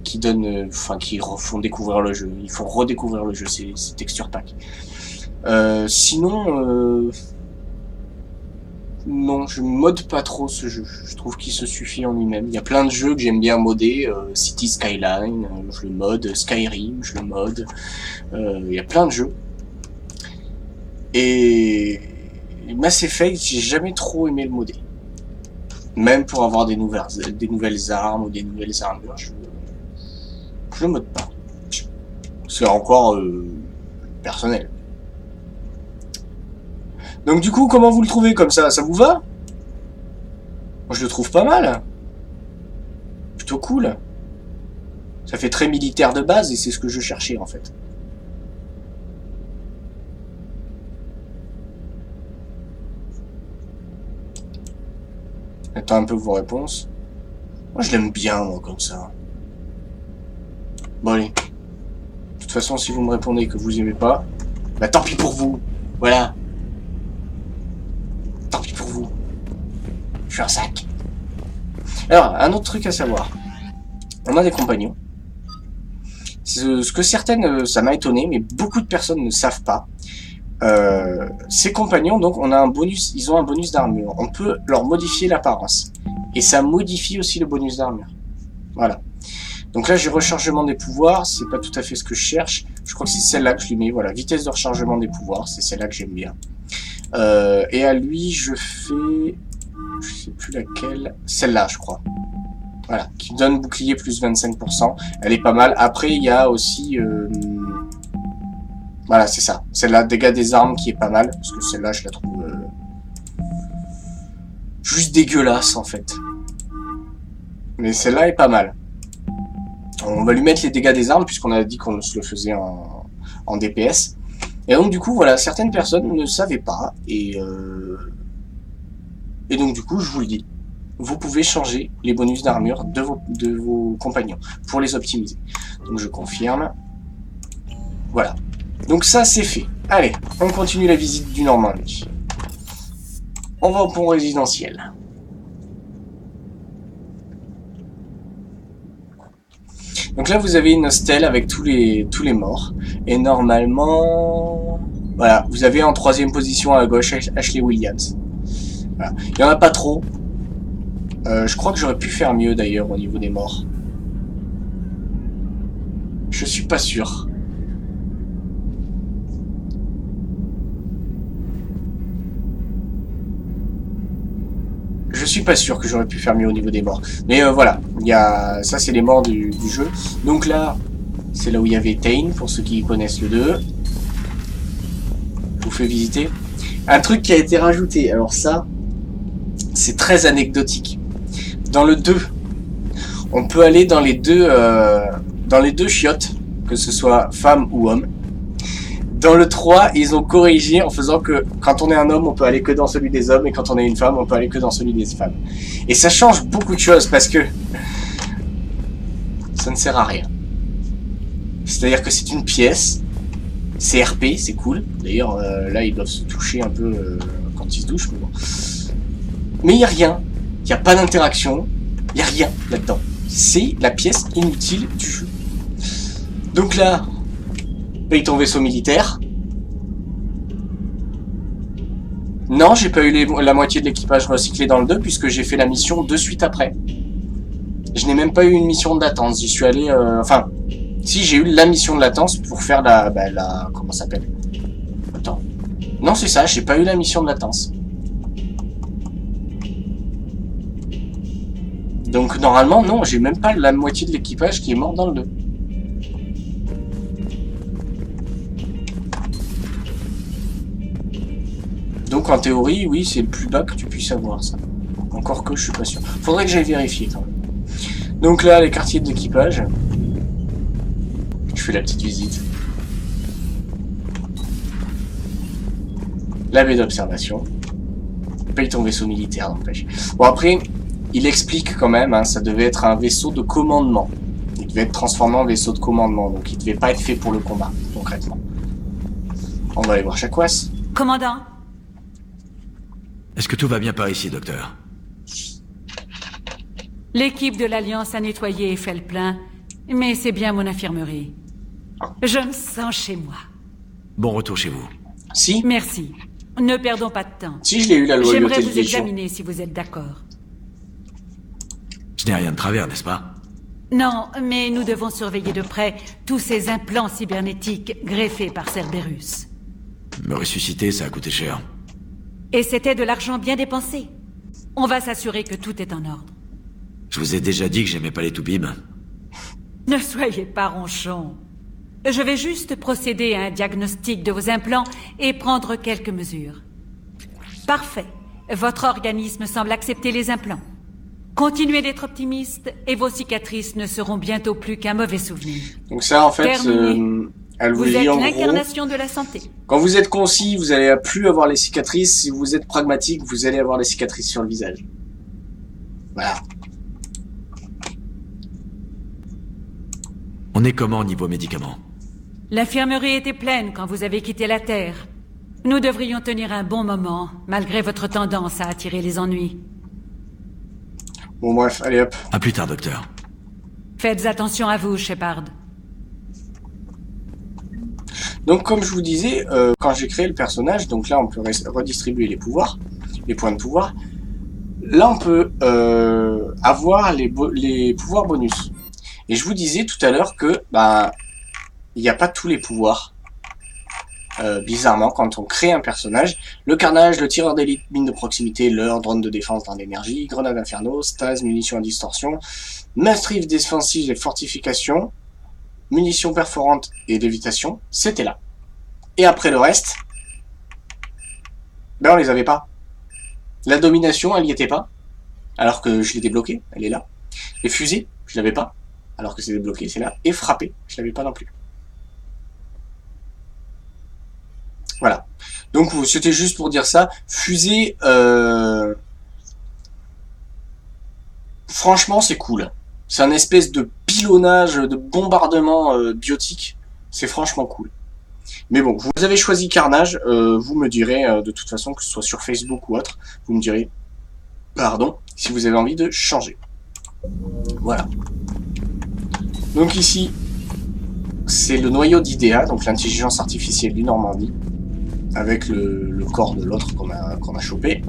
qui donnent, qui font découvrir le jeu. Ils font redécouvrir le jeu, ces texture packs. Sinon, non, je mode pas trop ce jeu. Je trouve qu'il se suffit en lui-même. Il y a plein de jeux que j'aime bien modder. City Skyline, je le mode. Skyrim, je le mode. Il y a plein de jeux. Et Mass Effect, j'ai jamais trop aimé le modder. Même pour avoir des nouvelles armes ou des nouvelles armures, je le mode pas. C'est encore personnel. Donc du coup, comment vous le trouvez comme ça? Ça vous va? Moi, je le trouve pas mal. Plutôt cool. Ça fait très militaire de base et c'est ce que je cherchais en fait. Attends un peu vos réponses. Moi, je l'aime bien, moi, comme ça. Bon, allez. De toute façon, si vous me répondez que vous aimez pas, bah tant pis pour vous. Voilà. Tant pis pour vous. Je suis un sac. Alors, un autre truc à savoir. On a des compagnons. Ce que certaines, ça m'a étonné, mais beaucoup de personnes ne savent pas. Ces compagnons, donc, on a un bonus, ils ont un bonus d'armure. On peut leur modifier l'apparence. Et ça modifie aussi le bonus d'armure. Voilà. Donc là, j'ai rechargement des pouvoirs. C'est pas tout à fait ce que je cherche. Je crois que c'est celle-là que je lui mets. Voilà, vitesse de rechargement des pouvoirs. C'est celle-là que j'aime bien. Et à lui, je fais... Je sais plus laquelle. Celle-là, je crois. Voilà, qui donne bouclier plus 25%. Elle est pas mal. Après, il y a aussi... Voilà, c'est ça. Celle-là, dégâts des armes, qui est pas mal. Parce que celle-là, je la trouve... juste dégueulasse, en fait. Mais celle-là est pas mal. On va lui mettre les dégâts des armes, puisqu'on a dit qu'on se le faisait en DPS. Et donc, du coup, voilà, certaines personnes ne savaient pas. Et donc, du coup, je vous le dis. Vous pouvez changer les bonus d'armure de vos compagnons pour les optimiser. Donc, je confirme. Voilà. Donc, ça, c'est fait. Allez, on continue la visite du Normandie. On va au pont résidentiel. Donc là, vous avez une stèle avec tous les morts. Et normalement... Voilà, vous avez en troisième position à gauche Ashley Williams. Voilà. Il n'y en a pas trop. Je crois que j'aurais pu faire mieux d'ailleurs au niveau des morts. Je suis pas sûr. Je suis pas sûr que j'aurais pu faire mieux au niveau des morts. Mais voilà, ça c'est les morts du jeu. Donc là, c'est là où il y avait Tain, pour ceux qui connaissent le 2. Je vous fais visiter. Un truc qui a été rajouté, alors ça, c'est très anecdotique. Dans le 2, on peut aller dans les deux chiottes, que ce soit femme ou homme. Dans le 3, ils ont corrigé en faisant que quand on est un homme, on peut aller que dans celui des hommes, et quand on est une femme, on peut aller que dans celui des femmes. Et ça change beaucoup de choses parce que ça ne sert à rien. C'est-à-dire que c'est une pièce, c'est RP, c'est cool. D'ailleurs, là, ils doivent se toucher un peu quand ils se douchent, mais bon. Mais il n'y a rien, il n'y a pas d'interaction, il n'y a rien là-dedans. C'est la pièce inutile du jeu. Donc là, paye ton vaisseau militaire. Non, j'ai pas eu la moitié de l'équipage recyclé dans le 2 puisque j'ai fait la mission de suite après. Je n'ai même pas eu une mission de latence. J'y suis allé... si, j'ai eu la mission de latence pour faire comment ça s'appelle? Attends. Non, c'est ça, j'ai pas eu la mission de latence. Donc normalement, non, j'ai même pas la moitié de l'équipage qui est mort dans le 2. Donc en théorie, oui, c'est le plus bas que tu puisses avoir ça. Encore que je suis pas sûr. Faudrait que j'aille vérifier quand même. Donc là, les quartiers de l'équipage. Je fais la petite visite. La baie d'observation. Paye ton vaisseau militaire, n'empêche. Bon après, il explique quand même, hein, ça devait être un vaisseau de commandement. Il devait être transformé en vaisseau de commandement, donc il devait pas être fait pour le combat, concrètement. On va aller voir Chakwas. Commandant? Est-ce que tout va bien par ici, docteur? L'équipe de l'Alliance a nettoyé et fait le plein, mais c'est bien mon infirmerie. Je me sens chez moi. Bon retour chez vous. Si, Merci. Ne perdons pas de temps. si je l'ai eu la loyauté J'aimerais de vous Légion. examiner si vous êtes d'accord. Je n'ai rien de travers, n'est-ce pas? Non, mais nous devons surveiller de près tous ces implants cybernétiques greffés par Cerberus. Me ressusciter, ça a coûté cher. Et c'était de l'argent bien dépensé. On va s'assurer que tout est en ordre. Je vous ai déjà dit que j'aimais pas les toubibs. Ne soyez pas ronchon. Je vais juste procéder à un diagnostic de vos implants et prendre quelques mesures. Parfait. Votre organisme semble accepter les implants. Continuez d'être optimiste et vos cicatrices ne seront bientôt plus qu'un mauvais souvenir. Donc ça, en fait, Terminé. elle vous Vous dit êtes en gros, l'incarnation de la santé. quand vous êtes concis, vous allez plus avoir les cicatrices. Si vous êtes pragmatique, vous allez avoir les cicatrices sur le visage. Voilà. On est comment niveau médicaments? L'infirmerie était pleine quand vous avez quitté la Terre. Nous devrions tenir un bon moment, malgré votre tendance à attirer les ennuis. Bon bref, allez hop. À plus tard, docteur. Faites attention à vous, Shepard. Donc comme je vous disais, quand j'ai créé le personnage, donc là on peut redistribuer les pouvoirs, les points de pouvoir. Là on peut avoir les pouvoirs bonus. Et je vous disais tout à l'heure que il n'y a pas tous les pouvoirs. Bizarrement, quand on crée un personnage, le carnage, le tireur d'élite, mine de proximité, leurre, drone de défense dans l'énergie, grenade inferno, stase, munitions à distorsion, mastery défensive et fortification, munitions perforantes et lévitation, c'était là. Et après le reste, on les avait pas. La domination, elle y était pas, alors que je l'ai débloqué, elle est là. Les fusées, je l'avais pas, alors que c'est débloqué, c'est là. Et frapper, je l'avais pas non plus. Voilà. Donc c'était juste pour dire ça. Fusée, franchement c'est cool. C'est un espèce de pilonnage, de bombardement biotique. C'est franchement cool. Mais bon, vous avez choisi Carnage, vous me direz de toute façon, que ce soit sur Facebook ou autre, vous me direz, pardon, si vous avez envie de changer. Voilà. Donc ici, c'est le noyau d'IDEA, donc l'intelligence artificielle du Normandie, avec le corps de l'autre qu'on a chopé.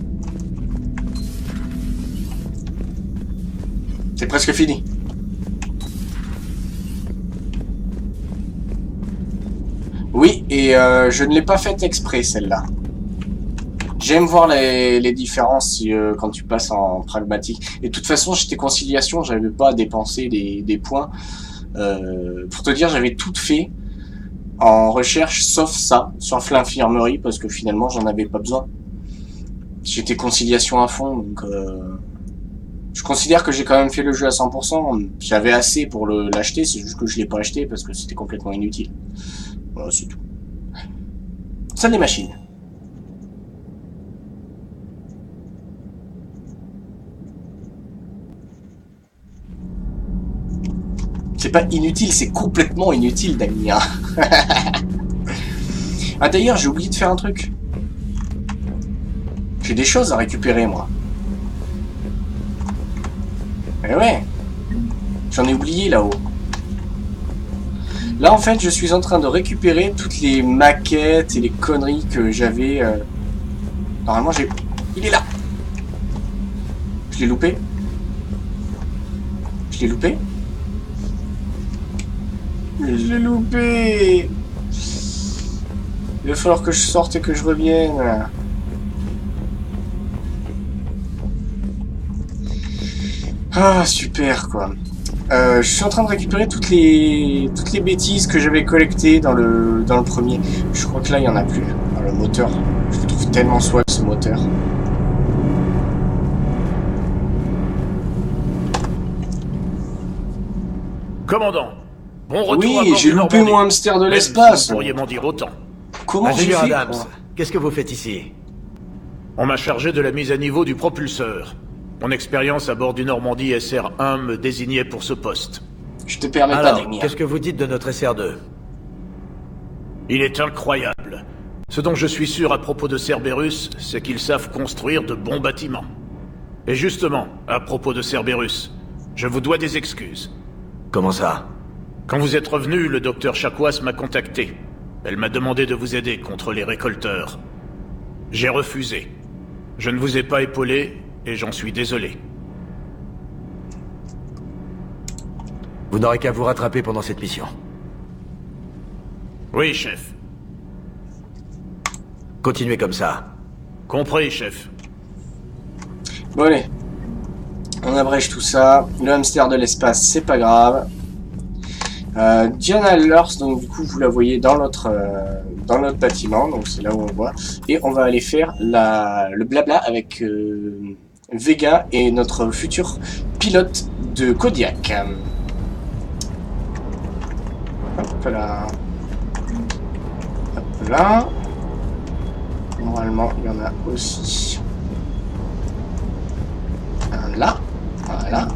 C'est presque fini. Oui, et je ne l'ai pas faite exprès, celle-là. J'aime voir les différences quand tu passes en pragmatique. Et de toute façon, j'étais conciliation, j'avais pas à dépenser des points. Pour te dire, j'avais tout fait en recherche, sauf ça, sauf l'infirmerie, parce que finalement, j'en avais pas besoin. J'étais conciliation à fond, donc je considère que j'ai quand même fait le jeu à 100%. J'avais assez pour l'acheter, c'est juste que je l'ai pas acheté parce que c'était complètement inutile. Voilà, c'est tout. Ça, des machines. C'est pas inutile, c'est complètement inutile, Damien. Ah d'ailleurs, j'ai oublié de faire un truc. J'ai des choses à récupérer, moi. Eh ouais. J'en ai oublié là-haut. Là, en fait, je suis en train de récupérer toutes les maquettes et les conneries que j'avais... Normalement, j'ai... Il est là. Je l'ai loupé. Je l'ai loupé. Je l'ai loupé. Il va falloir que je sorte et que je revienne. Ah, super, quoi. Je suis en train de récupérer toutes les bêtises que j'avais collectées dans le premier. Je crois que là, il n'y en a plus. Ah, le moteur. Je le trouve tellement swag, ce moteur. Commandant, bon retour à Oui, bord j'ai du loupé Normandie. mon hamster de Même l'espace. si vous pourriez m'en dire autant. Comment j'ai Ingénieur fait, Adams, quoi qu'est-ce que vous faites ici? On m'a chargé de la mise à niveau du propulseur. Mon expérience à bord du Normandie SR1 me désignait pour ce poste. Je te permets pas, Alors, Damien. qu'est-ce que vous dites de notre SR2? Il est incroyable. Ce dont je suis sûr à propos de Cerberus, c'est qu'ils savent construire de bons bâtiments. Et justement, à propos de Cerberus, Je vous dois des excuses. Comment ça? Quand vous êtes revenu, le docteur Chakwas m'a contacté. Elle m'a demandé de vous aider contre les récolteurs. J'ai refusé. Je ne vous ai pas épaulé, et j'en suis désolé. Vous n'aurez qu'à vous rattraper pendant cette mission. Oui, chef. Continuez comme ça. Compris, chef. Bon allez, on abrège tout ça. Le hamster de l'espace, c'est pas grave. Diana Lurs, donc du coup vous la voyez dans notre bâtiment, donc c'est là où on voit. Et on va aller faire le blabla avec Vega et notre futur pilote de Kodiak. Hop là. Hop là. Normalement il y en a aussi un là. Voilà.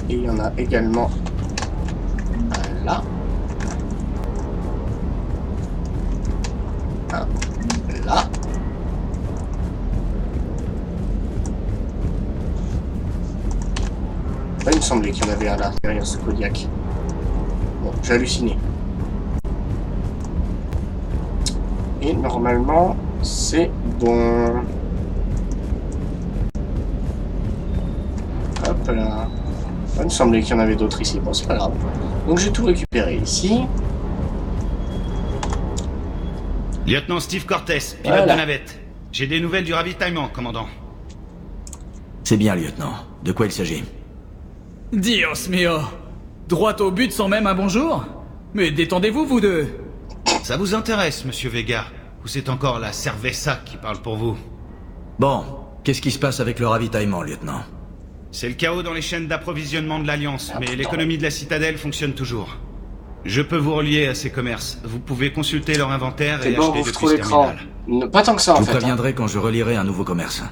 Et il y en a également un là. Un là. Il me semblait qu'il y en avait un là, derrière ce Kodiak. Bon, j'ai halluciné. Et normalement, c'est bon. Hop là. Il me semblait qu'il y en avait d'autres ici. Bon, c'est pas grave. Donc j'ai tout récupéré ici. Lieutenant Steve Cortez, pilote Voilà. de navette. J'ai des nouvelles du ravitaillement, commandant. C'est bien, lieutenant. De quoi il s'agit? Dios mio. Droit au but sans même un bonjour? Mais détendez-vous, vous deux. Ça vous intéresse, monsieur Vega? Ou c'est encore la Cerveza qui parle pour vous? Bon, qu'est-ce qui se passe avec le ravitaillement, lieutenant? C'est le chaos dans les chaînes d'approvisionnement de l'Alliance, mais l'économie de la citadelle fonctionne toujours. Je peux vous relier à ces commerces. Vous pouvez consulter leur inventaire C'est et bon, acheter vous depuis trouvez ce l'écran. terminal. Pas tant que ça en Je vous fait. Hein. préviendrai quand je relierai un nouveau commerce.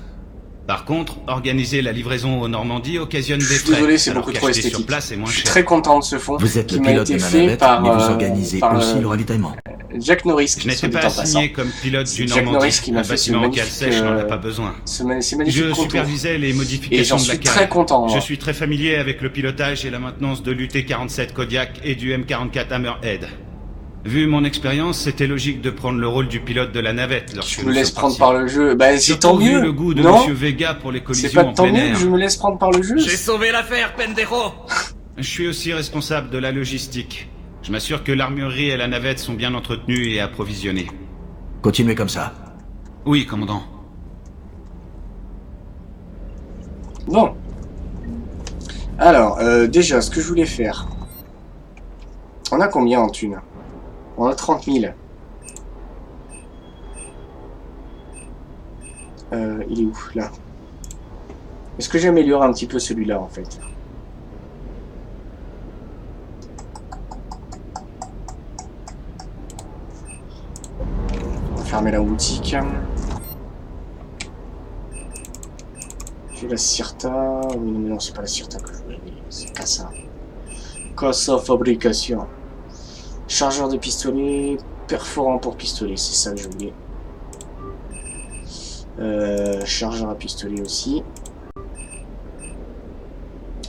Par contre, organiser la livraison aux Normandies occasionne des Je suis frais. désolé, c'est alors beaucoup trop qu'acheter esthétique. sur place est moins Je suis cher. très content de ce fond Vous êtes qui le m'a pilote été de ma fait navette, par, mais vous organisez par, aussi le ravitaillement. Jack Norris. Je n'étais pas assigné comme pilote C'est du Jack Normandie. Norris qui m'a Un fait ce bâtiment magnifique, cale sèche n'en a pas besoin. Ces magnifiques Je contours. supervisais les Et modifications j'en de la suis cale. très content. Moi. Je suis très familier avec le pilotage et la maintenance de l'UT-47 Kodiak et du M44 Hammerhead. Vu mon expérience, c'était logique de prendre le rôle du pilote de la navette lorsque Je me nous laisse sommes prendre partis. par le jeu. Bah c'est Surtout tant vu mieux. le goût de non Monsieur Vega pour les C'est collisions pas en tant plein mieux air. que je me laisse prendre par le jeu. J'ai sauvé l'affaire, pendejo. Je suis aussi responsable de la logistique. Je m'assure que l'armurerie et la navette sont bien entretenues et approvisionnées. Continuez comme ça. Oui, commandant. Bon. Alors, déjà, ce que je voulais faire. On a combien en thunes? On a 30 000. Il est où? Là. Est-ce que j'améliore un petit peu celui-là, en fait? On va fermer la boutique. J'ai la Cirta. Oui, mais non, c'est pas la Cirta que je voulais. C'est Casa. Casa Fabrication. Chargeur de pistolet. Perforant pour pistolet. C'est ça que je voulais. Chargeur à pistolet aussi.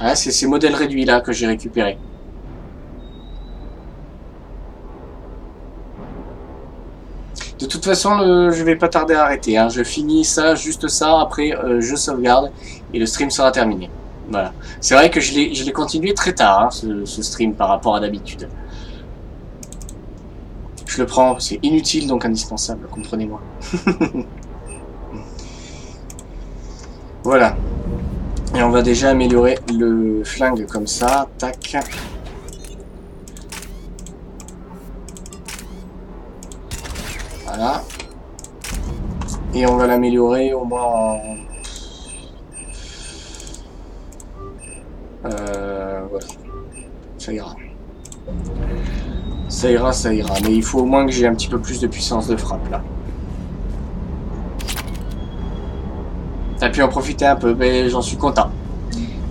Ah, c'est ces modèles réduits là que j'ai récupérés. De toute façon, je vais pas tarder à arrêter. Hein. Je finis ça, juste ça. Après, je sauvegarde et le stream sera terminé. Voilà. C'est vrai que je l'ai continué très tard, hein, ce stream par rapport à d'habitude. Je le prends, c'est inutile donc indispensable, comprenez-moi. Voilà. Et on va déjà améliorer le flingue comme ça. Tac. Voilà. Et on va l'améliorer au moins en... voilà. Ça ira. Ça ira, ça ira. Mais il faut au moins que j'ai un petit peu plus de puissance de frappe là. T'as pu en profiter un peu, mais j'en suis content.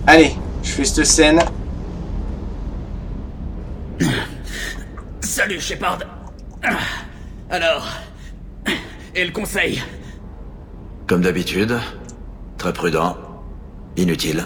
Allez, je fais cette scène. Salut, Shepard. Alors... Et le conseil? Comme d'habitude, très prudent. Inutile.